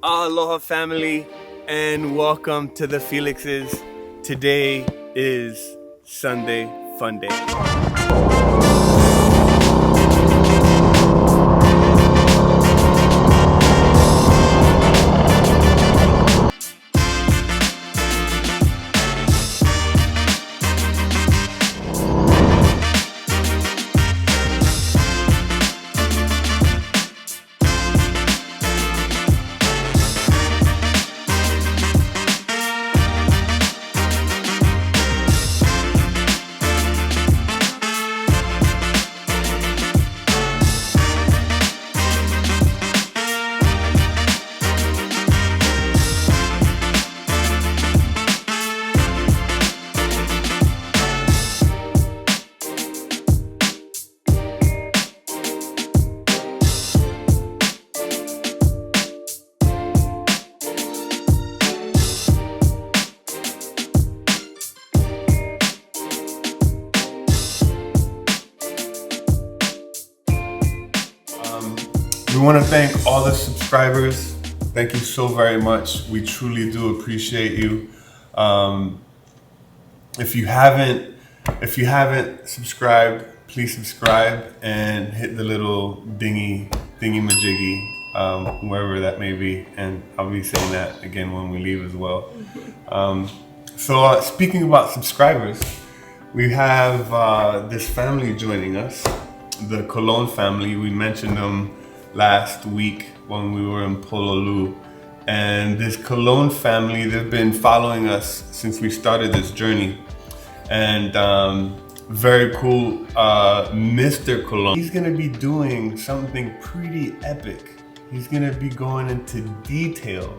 Aloha Family, and welcome to the Felixes. Today is Sunday Funday. We want to thank all the subscribers. Thank you so very much. We truly do appreciate you. If you haven't subscribed, please subscribe and hit the little thingy majiggy, wherever that may be. And I'll be saying that again when we leave as well. Speaking about subscribers, we have this family joining us, the Cologne family. We mentioned them last week when we were in Pololu, and this Cologne family, they've been following us since we started this journey. And very cool, Mr. Cologne, he's gonna be doing something pretty epic. He's gonna be going into detail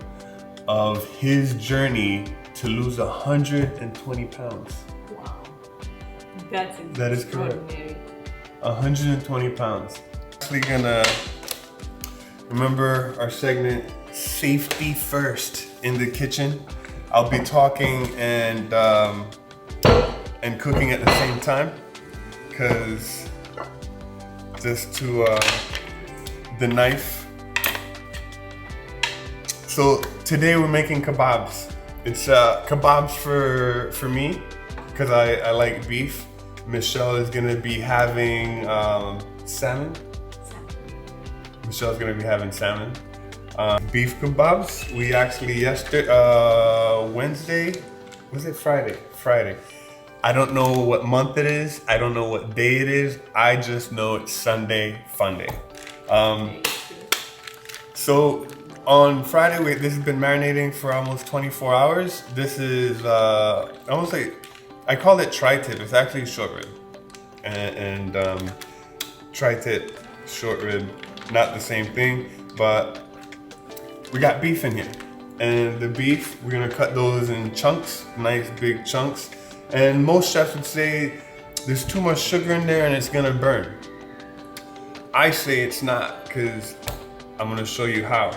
of his journey to lose 120 pounds. Wow, that's that is correct. 120 pounds. Actually gonna remember our segment, Safety First in the Kitchen. I'll be talking and cooking at the same time, because just to the knife. So today we're making kabobs. It's kabobs for me, because I like beef. Michelle is gonna be having salmon. Michelle's gonna be having salmon. Beef kebabs. We actually Wednesday, was it Friday? Friday. I don't know what month it is. I don't know what day it is. I just know it's Sunday Funday. So on Friday, this has been marinating for almost 24 hours. This is almost like, I call it tri-tip. It's actually short rib. And tri-tip, short rib, not the same thing, but we got beef in here. And the beef, we're gonna cut those in chunks, nice big chunks. And most chefs would say there's too much sugar in there and it's gonna burn. I say it's not, because I'm gonna show you how.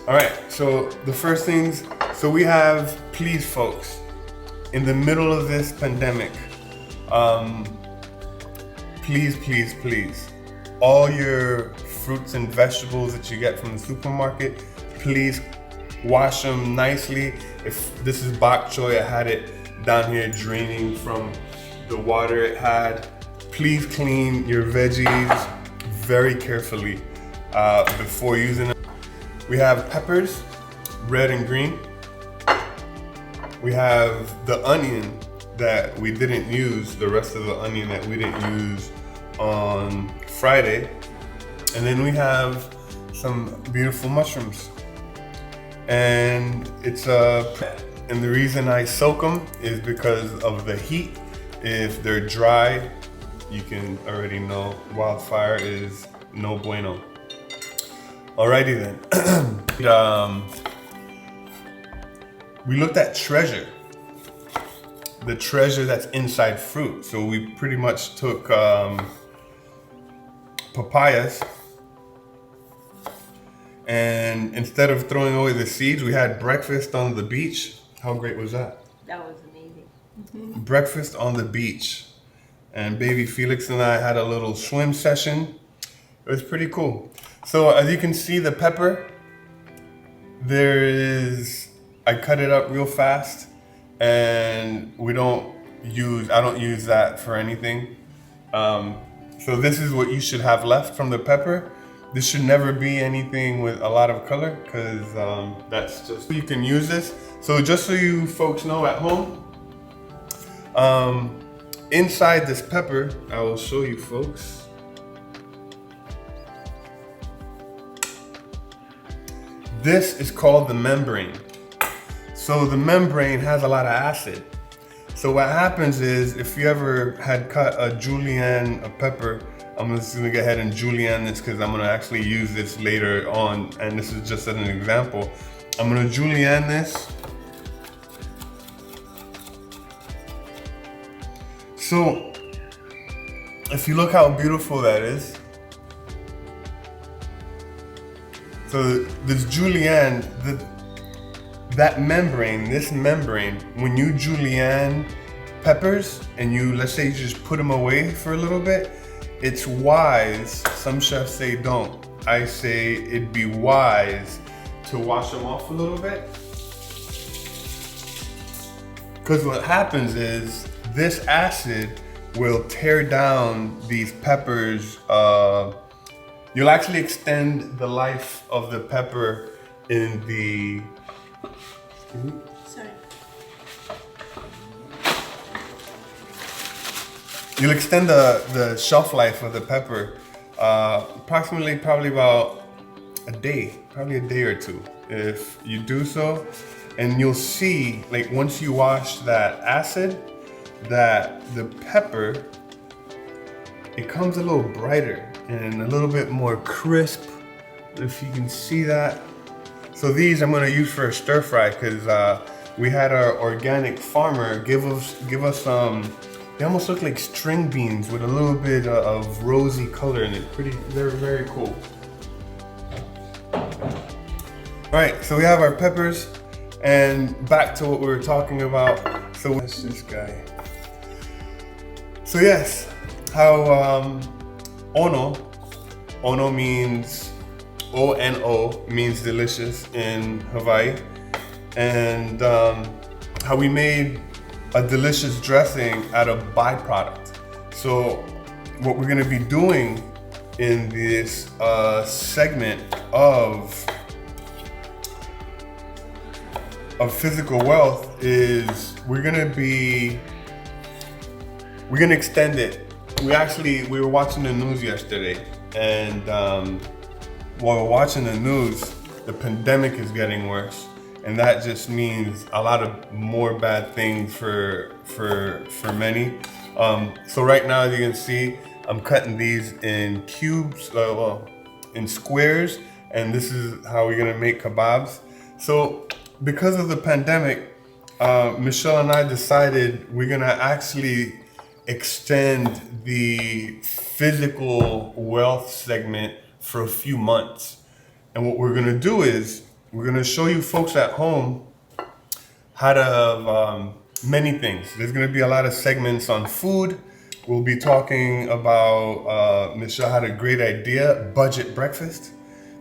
All right, so the first things, so we have, please folks, in the middle of this pandemic, please, all your fruits and vegetables that you get from the supermarket, please wash them nicely. If this is bok choy, I had it down here draining from the water it had. Please clean your veggies very carefully before using them. We have peppers, red and green. We have the onion that we didn't use, the rest of the onion that we didn't use on Friday. And then we have some beautiful mushrooms. And and the reason I soak them is because of the heat. If they're dry, you can already know wildfire is no bueno. Alrighty then. We looked at treasure. The treasure that's inside fruit. So we pretty much took papayas, and instead of throwing away the seeds, we had breakfast on the beach. How great was that? That was amazing. Breakfast on the beach. And baby Felix and I had a little swim session. It was pretty cool. So as you can see, the pepper, I cut it up real fast, and I don't use that for anything. So this is what you should have left from the pepper. This should never be anything with a lot of color, because that's just, you can use this. So just so you folks know at home, inside this pepper, I will show you folks. This is called the membrane. So the membrane has a lot of acid. So what happens is, if you ever had cut a julienne, a pepper, I'm just gonna go ahead and julienne this because I'm gonna actually use this later on, and this is just as an example. I'm gonna julienne this. So if you look how beautiful that is. So this julienne, this membrane, when you julienne peppers and let's say you just put them away for a little bit, it's wise, some chefs say don't. I say it'd be wise to wash them off a little bit. Because what happens is this acid will tear down these peppers. You'll actually extend the life of the pepper in the... Sorry. You'll extend the shelf life of the pepper approximately probably about a day or two if you do so. And you'll see, like, once you wash that acid, that the pepper, it comes a little brighter and a little bit more crisp, if you can see that. So these I'm gonna use for a stir fry, because we had our organic farmer give us some, they almost look like string beans with a little bit of rosy color in it. They're very cool. All right, so we have our peppers, and back to what we were talking about. So what's this guy? So yes, how Ono means, O-N-O means delicious in Hawaii. And how we made a delicious dressing out of byproduct. So what we're gonna be doing in this segment of physical wealth is we're gonna extend it. We were watching the news yesterday, and while we're watching the news, the pandemic is getting worse, and that just means a lot of more bad things for many. So right now, as you can see, I'm cutting these in cubes, in squares, and this is how we're gonna make kabobs. So because of the pandemic, Michelle and I decided we're gonna actually extend the physical wealth segment for a few months. And what we're gonna do is we're gonna show you folks at home how to many things. There's gonna be a lot of segments on food. We'll be talking about, Michelle had a great idea, budget breakfast.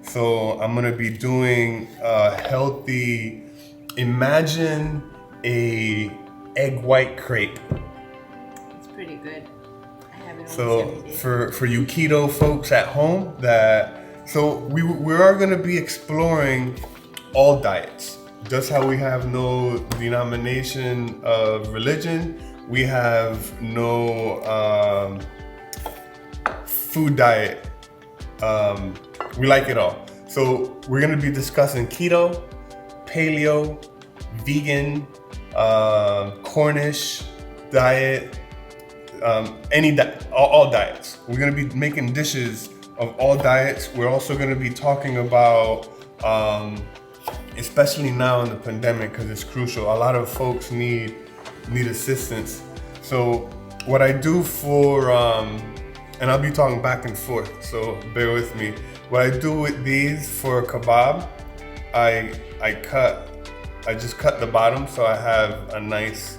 So I'm gonna be doing healthy, imagine a egg white crepe. Pretty good. I have it So almost every day. for you keto folks at home, we are going to be exploring all diets. Just how we have no denomination of religion, we have no food diet. We like it all. So we're going to be discussing keto, paleo, vegan, Cornish diet, all diets. We're gonna be making dishes of all diets. We're also gonna be talking about, especially now in the pandemic, because it's crucial. A lot of folks need assistance. So what I do for, and I'll be talking back and forth, so bear with me. What I do with these for a kebab, I just cut the bottom so I have a nice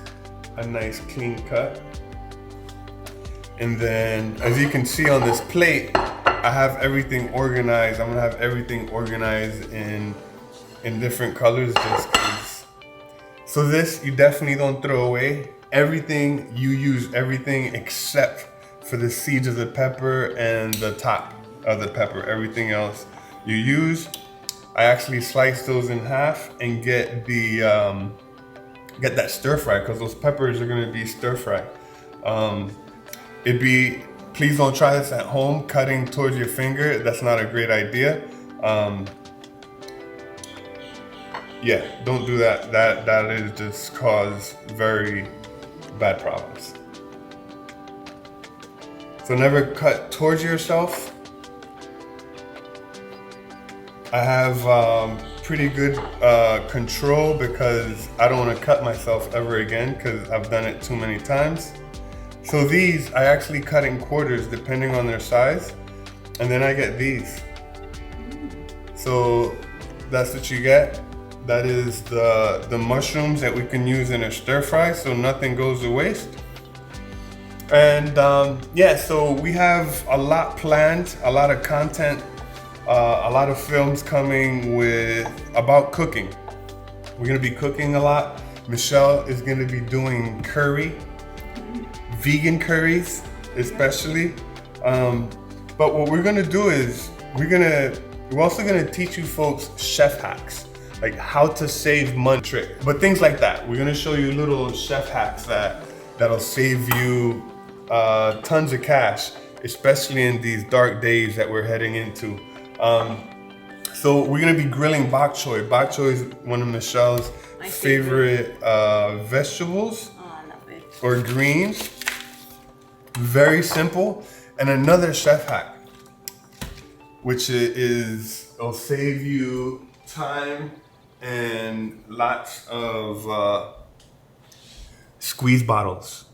clean cut. And then, as you can see on this plate, I have everything organized. I'm gonna have everything organized in in different colors just because. So this you definitely don't throw away. Everything, you use everything except for the seeds of the pepper and the top of the pepper. Everything else you use. I actually slice those in half and get the get that stir fry, because those peppers are gonna be stir fried. Please don't try this at home, cutting towards your finger. That's not a great idea. Yeah, don't do that. That is just cause very bad problems. So never cut towards yourself. I have pretty good control because I don't want to cut myself ever again because I've done it too many times. So these I actually cut in quarters depending on their size, and then I get these. So that's what you get. That is the mushrooms that we can use in a stir fry, so nothing goes to waste. And yeah, so we have a lot planned, a lot of content, a lot of films coming about cooking. We're gonna be cooking a lot. Michelle is gonna be doing curry, vegan curries especially. But what we're gonna do is we're also gonna teach you folks chef hacks, like how to save money trick, but things like that. We're gonna show you little chef hacks that'll save you tons of cash, especially in these dark days that we're heading into. So we're gonna be grilling bok choy. Bok choy is one of Michelle's favorite vegetables. Oh, I love it. Or greens. Very simple. And another chef hack, which it'll save you time and lots of squeeze bottles.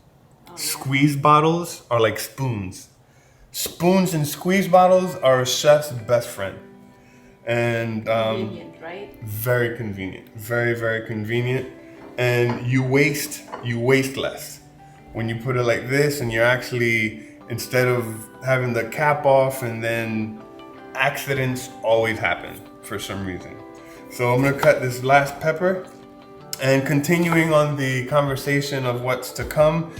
Oh, yeah. Squeeze bottles are like spoons. Spoons and squeeze bottles are a chef's best friend. And convenient, right? Very convenient. Very, very convenient. And you waste less when you put it like this, and you're actually, instead of having the cap off, and then accidents always happen for some reason. So I'm gonna cut this last pepper, and continuing on the conversation of what's to come,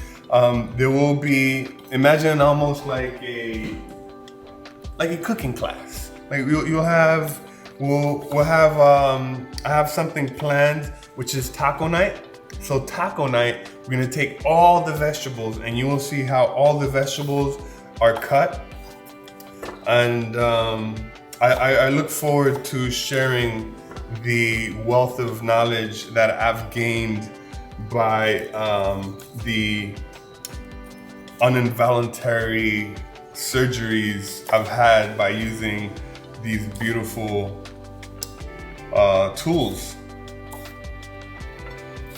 there will be, imagine almost like a cooking class. Like I have something planned, which is taco night. So taco night, we're gonna take all the vegetables, and you will see how all the vegetables are cut. And I look forward to sharing the wealth of knowledge that I've gained by the uninvoluntary surgeries I've had by using these beautiful tools.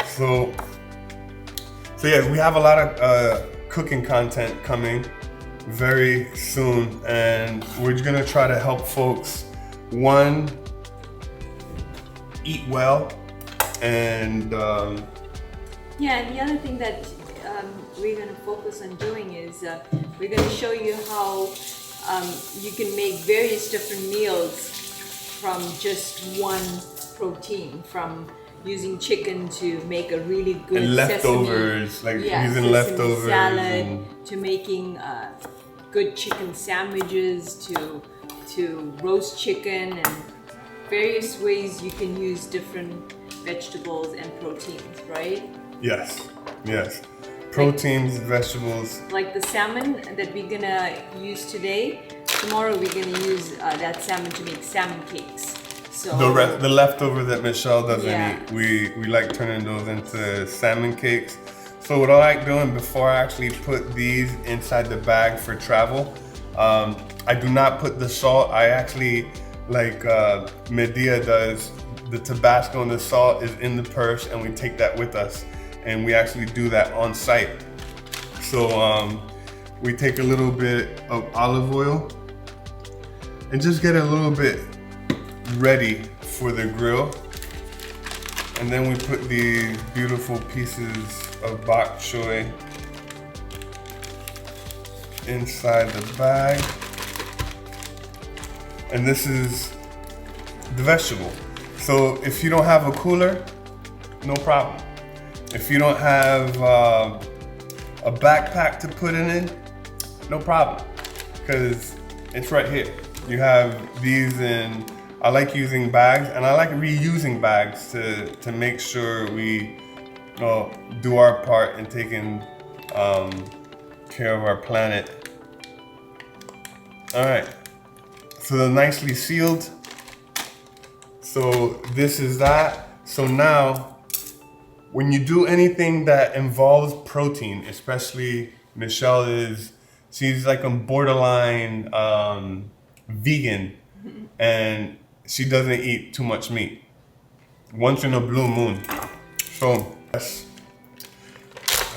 So yeah, we have a lot of cooking content coming very soon, and we're gonna try to help folks, one, eat well, and yeah, and the other thing that we're going to focus on doing is we're going to show you how you can make various different meals from just one protein, from using chicken to make a really good and leftovers, using leftovers salad, to making good chicken sandwiches, to roast chicken, and various ways you can use different vegetables and proteins, right? Yes. Proteins, vegetables. Like the salmon that we're gonna use today, tomorrow we're gonna use that salmon to make salmon cakes. So the leftover that Michelle doesn't eat, we like turning those into salmon cakes. So what I like doing before I actually put these inside the bag for travel, I do not put the salt. I actually, like Medea does, the Tabasco and the salt is in the purse, and we take that with us. And we actually do that on site. So we take a little bit of olive oil and just get a little bit ready for the grill. And then we put these beautiful pieces of bok choy inside the bag. And this is the vegetable. So if you don't have a cooler, no problem. If you don't have a backpack to put it in, no problem, because it's right here. You have these in, I like using bags, and I like reusing bags to make sure we do our part in taking care of our planet. All right, so they're nicely sealed. So this is that. So now, when you do anything that involves protein, especially Michelle she's like a borderline vegan, and she doesn't eat too much meat. Once in a blue moon. So that's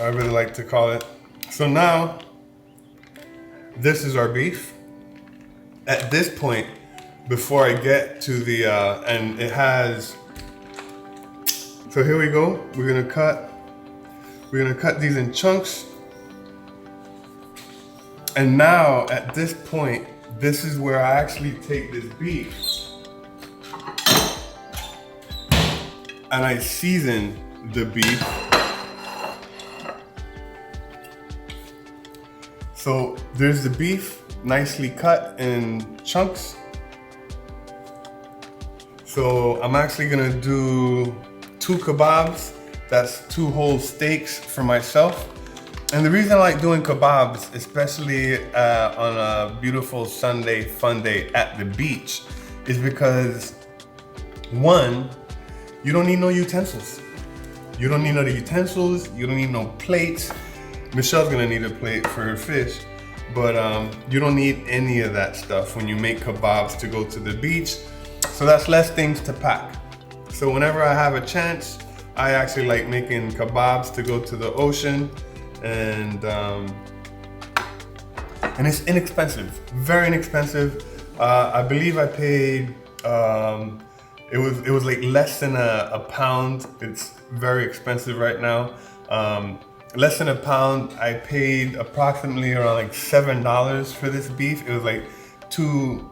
I really like to call it. So now, this is our beef. At this point, before I get to the, and it has, so here we go. We're gonna cut these in chunks. And now, at this point, this is where I actually take this beef and I season the beef. So there's the beef, nicely cut in chunks. So I'm actually gonna do 2 kebabs. That's 2 whole steaks for myself. And the reason I like doing kebabs, especially on a beautiful Sunday Funday at the beach, is because 1, you don't need no utensils. You don't need no utensils, you don't need no plates. Michelle's gonna need a plate for her fish, but you don't need any of that stuff when you make kebabs to go to the beach. So that's less things to pack. So whenever I have a chance, I actually like making kebabs to go to the ocean, and it's inexpensive, very inexpensive. I believe I paid, it was like less than a pound. It's very expensive right now. Less than a pound. I paid approximately around like $7 for this beef. It was like two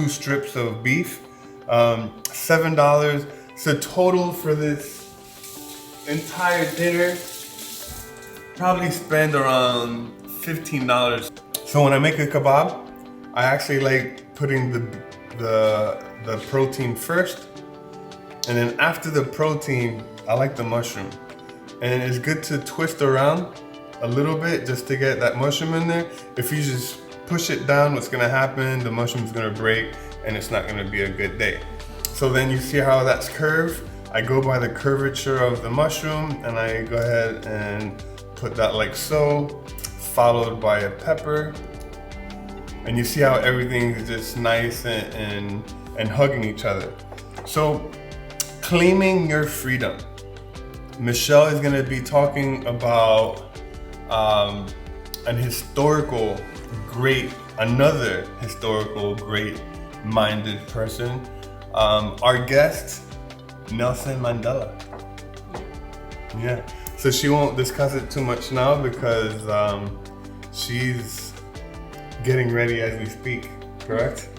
strips of beef. $7. So total for this entire dinner, probably spend around $15. So when I make a kebab, I actually like putting the protein first, and then after the protein, I like the mushroom. And it's good to twist around a little bit just to get that mushroom in there. If you just push it down, what's gonna happen? The mushroom's gonna break, and it's not gonna be a good day. So then you see how that's curved? I go by the curvature of the mushroom, and I go ahead and put that like so, followed by a pepper. And you see how everything is just nice and hugging each other. So, claiming your freedom. Michelle is gonna be talking about another historical great-minded person. Our guest, Nelson Mandela. Yeah, so she won't discuss it too much now because she's getting ready as we speak, correct?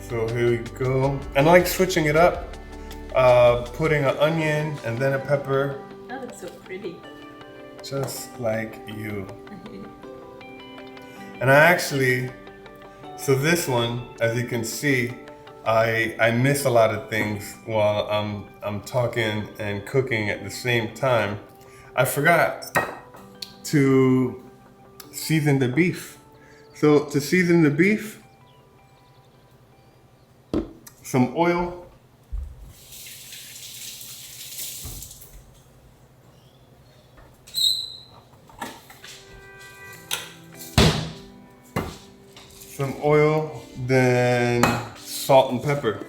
So here we go. And I like switching it up, putting an onion and then a pepper. Oh, that's so pretty. Just like you. And I actually, so this one, as you can see, I miss a lot of things while I'm talking and cooking at the same time. I forgot to season the beef. So to season the beef, some oil, then salt and pepper.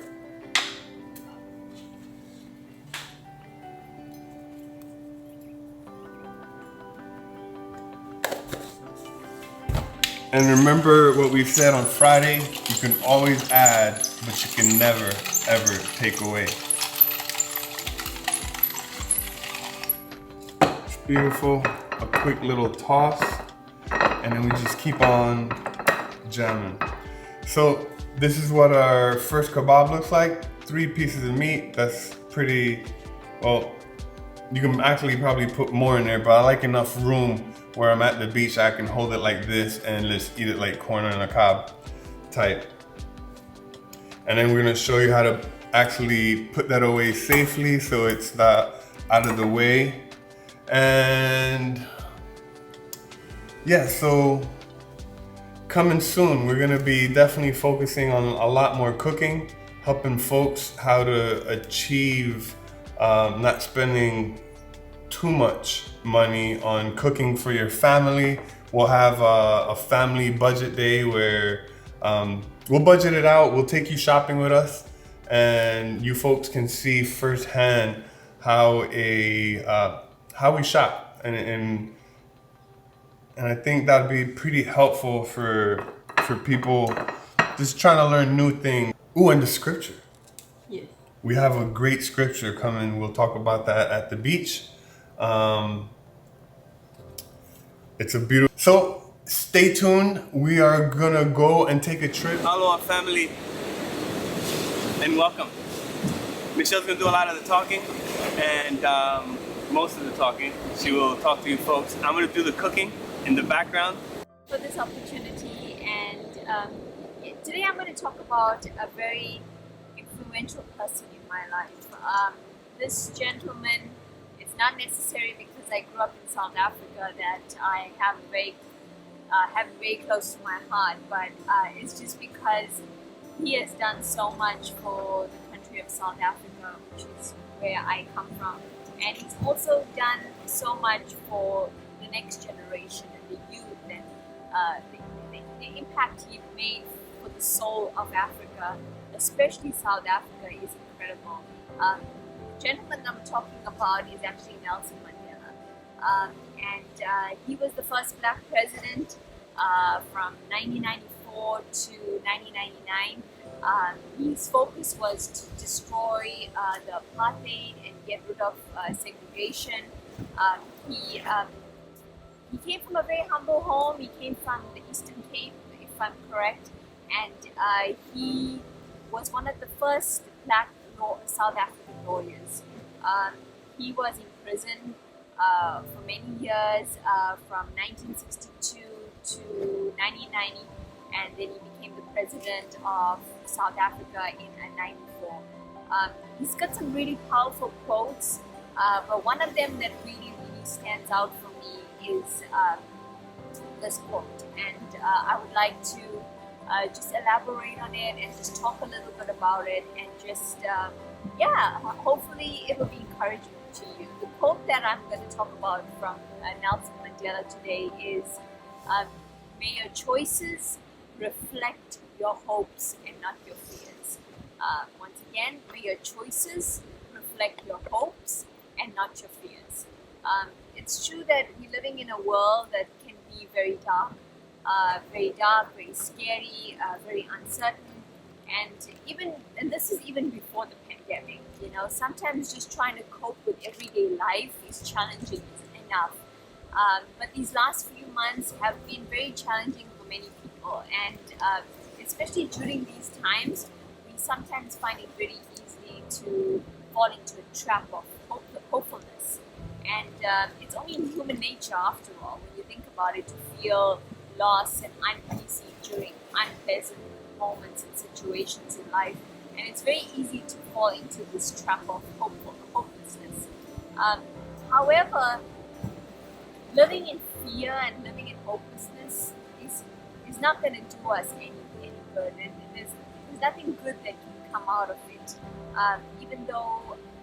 And remember what we said on Friday, you can always add, but you can never, ever take away. It's beautiful, a quick little toss, and then we just keep on jamming. So this is what our first kebab looks like. 3 pieces of meat, that's pretty, well, you can actually probably put more in there, but I like enough room where I'm at the beach, I can hold it like this and just eat it like corn on the cob type. And then we're gonna show you how to actually put that away safely so it's not out of the way. And yeah, so coming soon, we're gonna be definitely focusing on a lot more cooking, helping folks how to achieve not spending too much money on cooking for your family. We'll have a family budget day where we'll budget it out, we'll take you shopping with us, and you folks can see firsthand how we shop, and I think that'd be pretty helpful for people just trying to learn new things. Ooh, and the scripture. Yes. We have a great scripture coming. We'll talk about that at the beach. It's a beautiful. So stay tuned. We are gonna go and take a trip. Aloha Family, and welcome. Michelle's gonna do a lot of the talking, and most of the talking. She will talk to you folks. I'm gonna do the cooking in the background. For this opportunity, and today I'm going to talk about a very influential person in my life. This gentleman, it's not necessarily because I grew up in South Africa that I have very close to my heart, but it's just because he has done so much for the country of South Africa, which is where I come from, and he's also done so much for the next generation and the youth, and the impact he made for the soul of Africa, especially South Africa, is incredible. The gentleman I'm talking about is actually Nelson Mandela, and he was the first black president from 1994 to 1999. His focus was to destroy the apartheid and get rid of segregation. He came from a very humble home. He came from the Eastern Cape, if I'm correct, and he was one of the first black South African lawyers. He was in prison for many years, from 1962 to 1990, and then he became the president of South Africa in 94. He's got some really powerful quotes, but one of them that really stands out for me is this quote, and I would like to just elaborate on it and just talk a little bit about it, and just hopefully it will be encouraging to you. The quote that I'm going to talk about from Nelson Mandela today is, may your choices reflect your hopes and not your fears. Once again, may your choices reflect your hopes and not your fears. It's true that we're living in a world that can be very dark, very scary, very uncertain, and this is even before the pandemic. You know, sometimes just trying to cope with everyday life is challenging enough. But these last few months have been very challenging for many people, and especially during these times, we sometimes find it very easy to fall into a trap of hopefulness. And it's only in human nature, after all, when you think about it, to feel loss and uneasy during unpleasant moments and situations in life. And it's very easy to fall into this trap of hopelessness. However, living in fear and living in hopelessness is not going to do us any good. And there's nothing good that can come out of it. Even though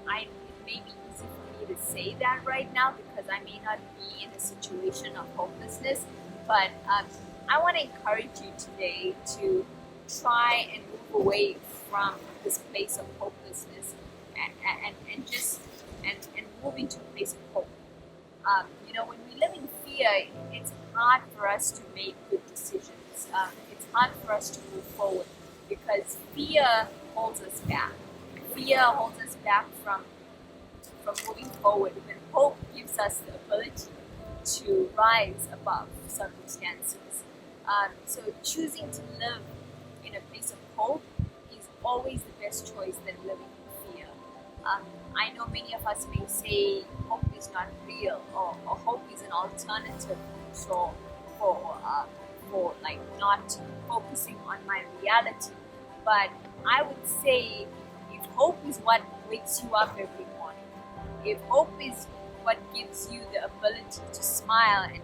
it may be easy for me to say that right now, because I may not be in a situation of hopelessness, but I want to encourage you today to try and move away from this place of hopelessness and move into a place of hope. When we live in fear, it's hard for us to make good decisions. It's hard for us to move forward because fear holds us back. Fear holds us back from moving forward, but hope gives us the ability to rise above circumstances. So choosing to live in a place of hope is always the best choice than living in fear. I know many of us may say hope is not real, or hope is an alternative for like not focusing on my reality. But I would say, if hope is what wakes you up every morning, if hope is what gives you the ability to smile and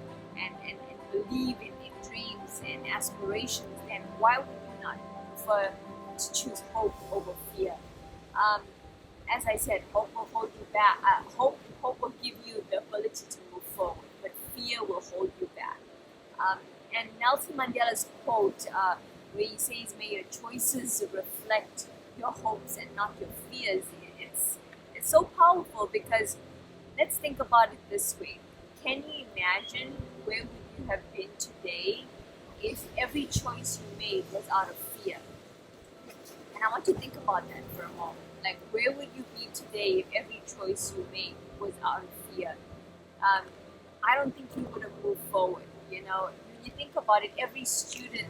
believe in dreams and aspirations, then why would you not prefer to choose hope over fear? As I said, hope will hold you back. Hope will give you the ability to move forward, but fear will hold you back. And Nelson Mandela's quote, where he says, "May your choices reflect your hopes and not your fears," it's so powerful, because let's think about it this way. Can you imagine where would you have been today if every choice you made was out of fear? And I want to think about that for a moment. Like, where would you be today if every choice you made was out of fear? I don't think you would have moved forward. You know, when you think about it, every student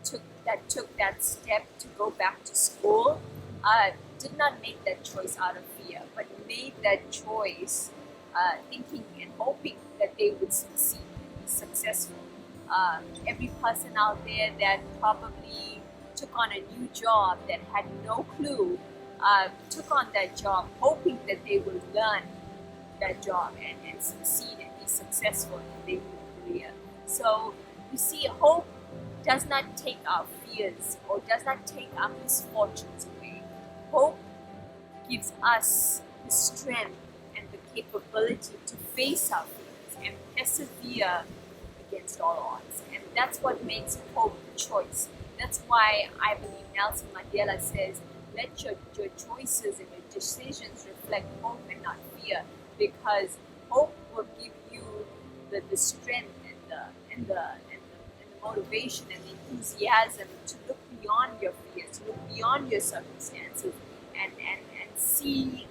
took that step to go back to school did not make that choice out of fear, but made that choice thinking and hoping that they would succeed and be successful. Every person out there that probably took on a new job, that had no clue, took on that job hoping that they would learn that job and succeed and be successful in their new career. So you see, hope does not take our fears or does not take our misfortunes away. Hope gives us the strength and the capability to face our fears and persevere against all odds. And that's what makes hope a choice. That's why I believe Nelson Mandela says, let your choices and your decisions reflect hope and not fear, because hope will give you the strength and the motivation and the enthusiasm to look beyond your fears, to look beyond your circumstances, and see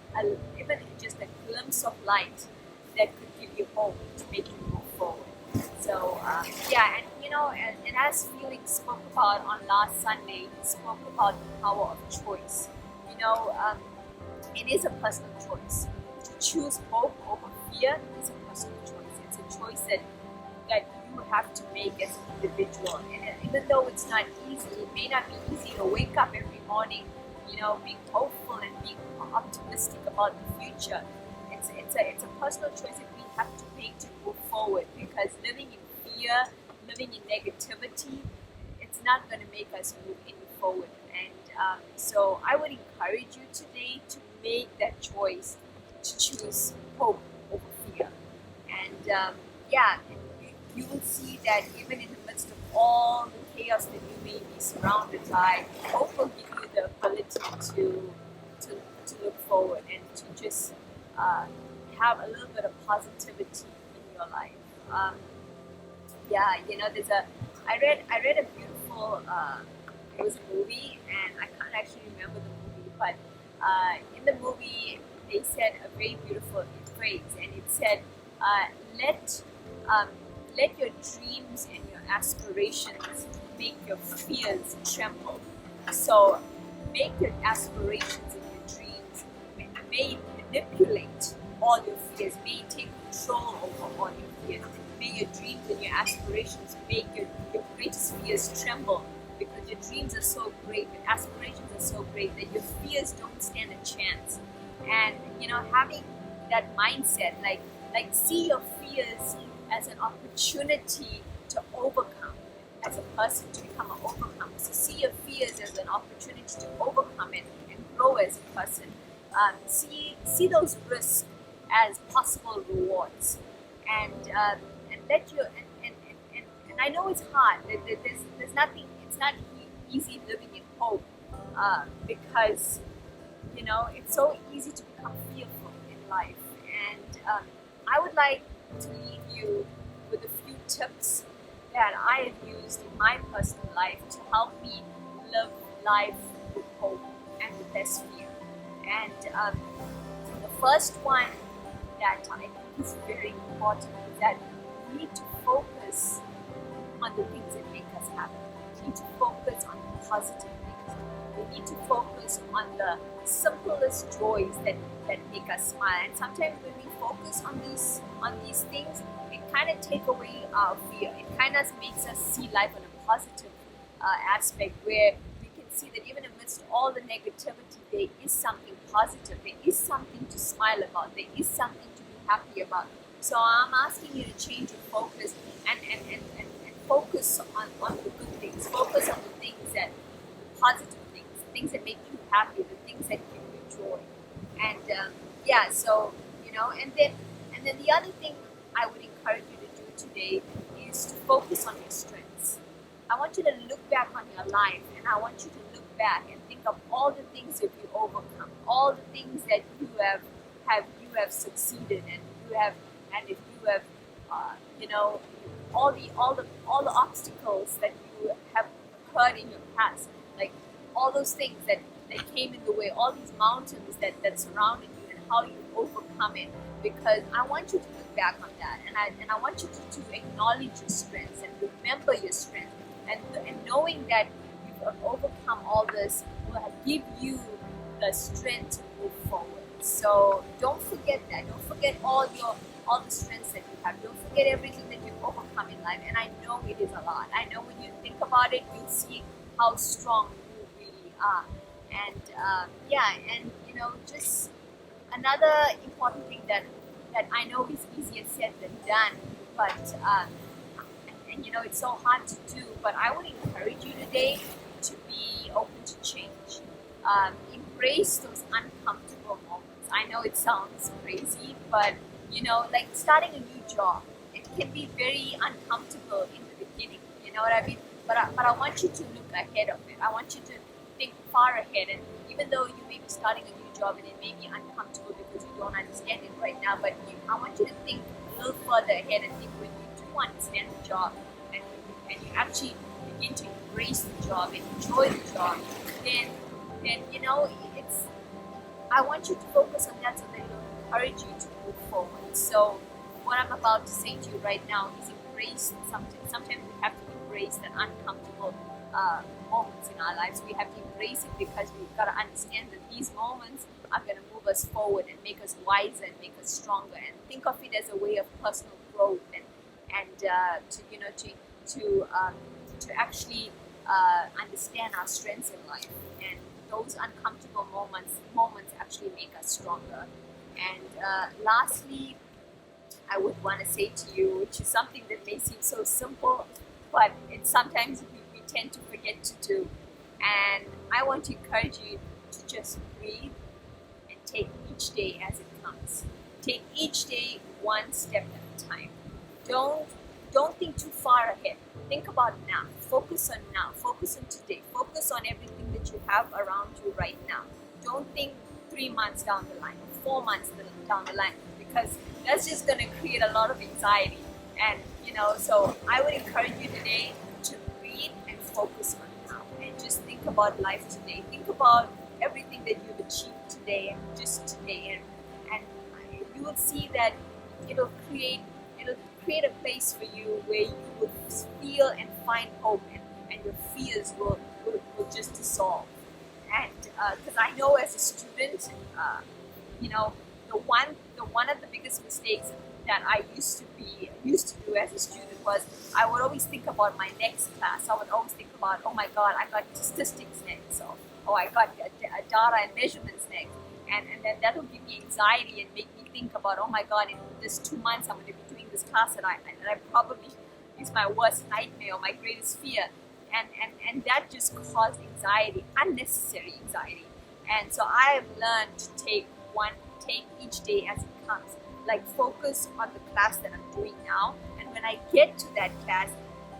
even just a glimpse of light that could give you hope to make you move forward. So and you know, and as Felix spoke about on last Sunday, he spoke about the power of choice. You know, it is a personal choice. To choose hope over fear is a personal choice. It's a choice that you have to make as an individual. And even though it's not easy, it may not be easy to wake up every morning, you know, being hopeful and being optimistic about the future. It's a personal choice that we have to make to move forward, because living in fear, living in negativity, it's not going to make us move any forward. And so I would encourage you today to make that choice to choose hope over fear. And you will see that even in the midst of all the chaos that you may be surrounded by, hope will give you the ability to look forward and to just have a little bit of positivity in your life. You know, I read a beautiful, it was a movie, and I can't actually remember the movie, but in the movie they said a very beautiful phrase, and it said, let your dreams and your aspirations make your fears tremble. So make your aspirations and your dreams may manipulate all your fears, may take control over all your fears. May your dreams and your aspirations make your greatest fears tremble, because your dreams are so great, your aspirations are so great that your fears don't stand a chance. And you know, having that mindset, like see your fears as an opportunity to overcome, as a person to become an overcomer. So see your fears as an opportunity to overcome it and grow as a person. See those risks as possible rewards, and let your and I know it's hard. There's nothing. It's not easy living in hope, because you know, it's so easy to become fearful in life. And I would like to leave you with a few tips that I have used in my personal life to help me live life with hope and with less fear. And the first one that I think is very important is that we need to focus on the things that make us happy. We need to focus on the positive things. We need to focus on the simplest joys that make us smile. And sometimes when we focus on these things, it kind of take away our fear. It kind of makes us see life on a positive aspect, where we can see that even amidst all the negativity, there is something positive. There is something to smile about. There is something to be happy about. So I'm asking you to change your focus and focus on the good things. Focus on the things the positive things, the things that make you happy, the things that give you joy. And so and then the other thing I would encourage you to do today is to focus on your strengths. I want you to look back on your life, and I want you to look back and think of all the things that you overcome, all the things that you have succeeded, and if you have all the obstacles that you have occurred in your past, like all those things that came in the way, all these mountains that surrounded you, and how you overcome it. Because I want you to look back on that, and I want you to acknowledge your strengths and remember your strengths, and knowing that you've overcome all this will give you the strength to move forward. So don't forget that. Don't forget all the strengths that you have. Don't forget everything that you've overcome in life. And I know it is a lot. I know when you think about it, you'll see how strong you really are. And just another important thing that I know is easier said than done, but it's so hard to do. But I would encourage you today to be open to change. Embrace those uncomfortable moments. I know it sounds crazy, but like starting a new job, it can be very uncomfortable in the beginning. You know what I mean? But I want you to look ahead of it. I want you to think far ahead. And even though you may be starting a new job and it may be uncomfortable because you don't understand it right now, but I want you to think a little further ahead and think when you do understand the job and you actually begin to embrace the job and enjoy the job, then it's. I want you to focus on that so that it'll encourage you to move forward. So what I'm about to say to you right now is embrace something. Sometimes we have to embrace the uncomfortable moments in our lives. We have to embrace it because we've got to understand that these moments are going to move us forward and make us wiser and make us stronger. And think of it as a way of personal growth and to actually understand our strengths in life. And those uncomfortable moments actually make us stronger. And lastly, I would want to say to you, which is something that may seem so simple, but it's sometimes we tend to forget to do. And I want to encourage you to just breathe and take each day as it comes. Take each day one step at a time. Don't think too far ahead. Think about now. Focus on now. Focus on today. Focus on everything that you have around you right now. Don't think 3 months down the line, 4 months down the line, because that's just going to create a lot of anxiety. And so I would encourage you today to breathe and focus on now, and just think about life today. Think about everything that you've achieved today and just today, and you will see that it'll create a place for you where you will feel and find hope, and your fears will just dissolve. And because I know as a student, one of the biggest mistakes that I used to do as a student was I would always think about my next class. I would always think about, oh my God, I got statistics next, or I got data and measurements next, and then that will give me anxiety and make me think about, oh my God, in this 2 months I'm going to be doing this class that I probably is my worst nightmare or my greatest fear, and that just caused anxiety, unnecessary anxiety. And so I have learned to take each day as it comes. Like focus on the class that I'm doing now, and when I get to that class,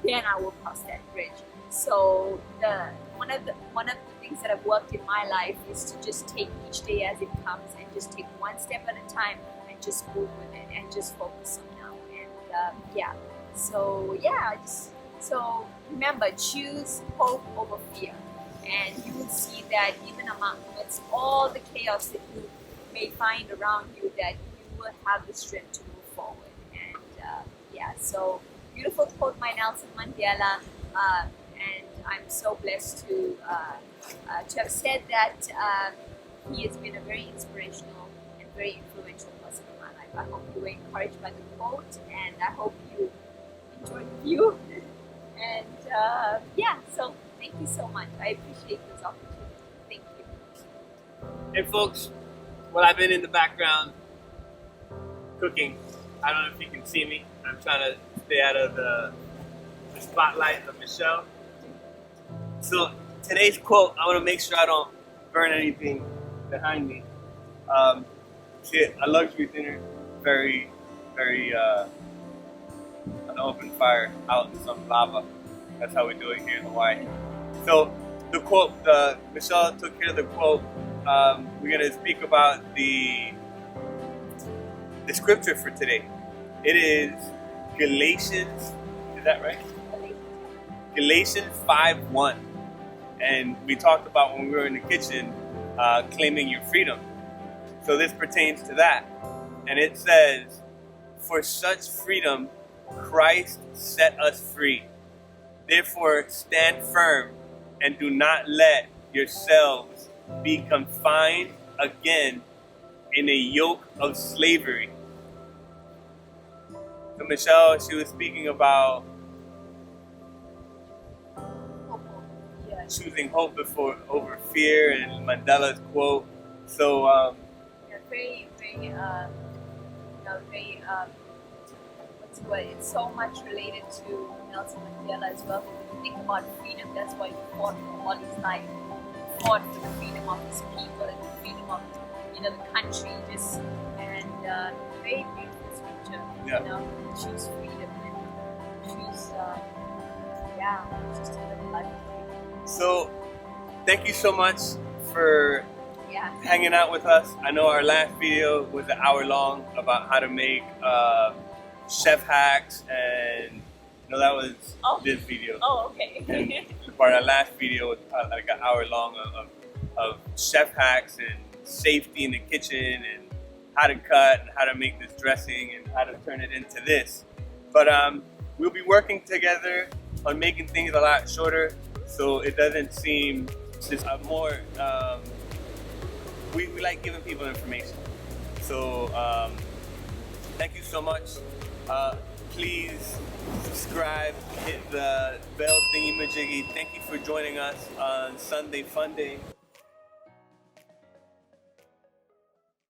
then I will cross that bridge. So one of the things that have worked in my life is to just take each day as it comes and just take one step at a time and just move with it and just focus on now. And so remember, choose hope over fear, and you will see that even amidst all the chaos that you may find around you, that you will have the strength to move forward. And so beautiful quote by Nelson Mandela, and I'm so blessed to to have said that he has been a very inspirational and very influential person in my life. I hope you were encouraged by the quote, and I hope you enjoyed the view. And yeah, so thank you so much. I appreciate this opportunity. Thank you. Hey folks, well, I've been in the background cooking. I don't know if you can see me. I'm trying to stay out of the spotlight of Michelle. So today's quote, I want to make sure I don't burn anything behind me. She had a luxury dinner, very, very an open fire out in some lava. That's how we do it here in Hawaii. So the quote, Michelle took care of the quote. We're going to speak about the scripture for today. It is Galatians, is that right? Galatians 5:1. And we talked about when we were in the kitchen, claiming your freedom. So this pertains to that. And it says, "For such freedom Christ set us free. Therefore stand firm and do not let yourselves be confined again in a yoke of slavery." So Michelle, she was speaking about choosing hope over fear, and Mandela's quote. So yeah, very, very, very. What's the word? It's so much related to Nelson Mandela as well. When you think about freedom, that's why he fought for all his life. He fought for the freedom of his people and the freedom of the country. And very beautiful scripture. Yeah. Choose freedom and choose just to live a life of freedom. So, thank you so much for Yeah. hanging out with us. I know our last video was an hour long about how to make chef hacks, and that was this video. Oh, okay. And our last video was like an hour long of chef hacks and safety in the kitchen, and how to cut and how to make this dressing and how to turn it into this. But we'll be working together on making things a lot shorter, so it doesn't seem just more. We like giving people information. So thank you so much. Please subscribe, hit the bell thingy majiggy. Thank you for joining us on Sunday Funday.